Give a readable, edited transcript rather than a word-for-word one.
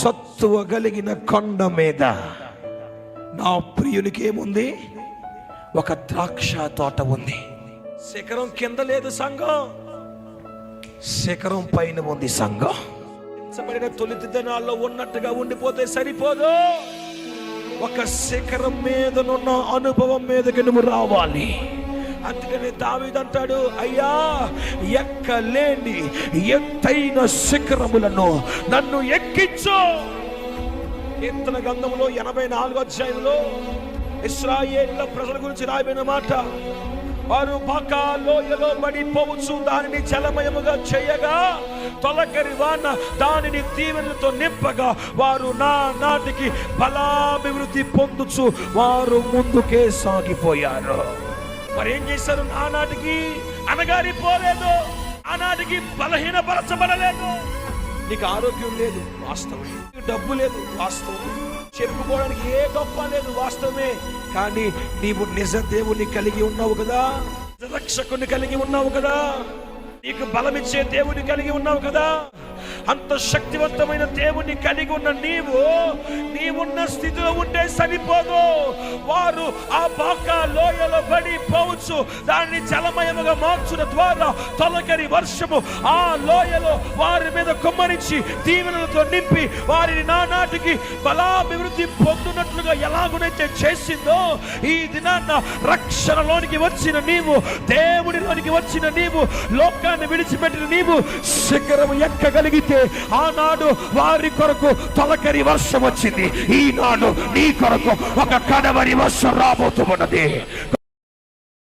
సత్తువ కలిగిన కొండ మీద నా ప్రియునికి ఏముంది? ఒక ద్రాక్ష తోట ఉంది. శిఖరం కింద లేదు సంఘం, శిఖరం పైన ఉంది సంఘం. తొలితి దినాల్లో ఉన్నట్టుగా ఉండిపోతే సరిపోదు. ఒక శిఖరం మీదనున్న అనుభవం మీదకి నువ్వు రావాలి. అందుకని దావీదు అంటాడు, అయ్యా ఎక్కలేని ఎత్తైన శిఖరములను నన్ను ఎక్కించు. కీర్తన గ్రంథంలో 84వ అధ్యాయంలో ఇశ్రాయేలు ప్రజల గురించి రాయబడిన మాట, వారు బాకా లోయలో పడిపోవచ్చు, దానిని జలమయముగా చేయగా తొలకరి వాన దానిని దీవెనలతో నింపగా వారు నాటికి బలాభివృద్ధి పొందుచు వారు ముందుకే సాగిపోయారు. మరి ఏం చేశారు? ఆనాటికి అనగారిపోలేదు, ఆనాటికి బలహీనపరచబడలేదు. నీకు ఆరోగ్యం లేదు, వాస్తవమే. డబ్బు లేదు, వాస్తవమే. చెప్పుకోవడానికి ఏ గొప్ప లేదు, వాస్తవమే. కానీ నీవు నిజ దేవుని కలిగి ఉన్నావు కదా, రక్షకుని కలిగి ఉన్నావు కదా, నీకు బలమిచ్చే దేవుని కలిగి ఉన్నావు కదా. అంత శక్తివంతమైన దేవుని కలిగి ఉన్న నీవున్న స్థితిలో ఉంటే సరిపోదు. వారు ఆ బాకా లోయలో పడిపోవచ్చు, దాన్ని జలమయముగా మార్చుట ద్వారా తొలకరి వర్షము ఆ లోయలో వారి మీద కుమ్మరించి దీవెనలతో నింపి వారిని నానాటికి బలాభివృద్ధి పొందునట్లుగా ఎలాగునైతే చేసిందో, ఈ దినాన్న రక్షణలోనికి వచ్చిన నీవు, దేవుడిలోనికి వచ్చిన నీవు, లోకాన్ని విడిచిపెట్టిన నీవు శిఖరము ఎక్కగలిగితే ఆనాడు వారి కొరకు తొలకరి వర్షం వచ్చింది, ఈనాడు నీ కొరకు ఒక కడవరి వర్షం రాబోతున్నది.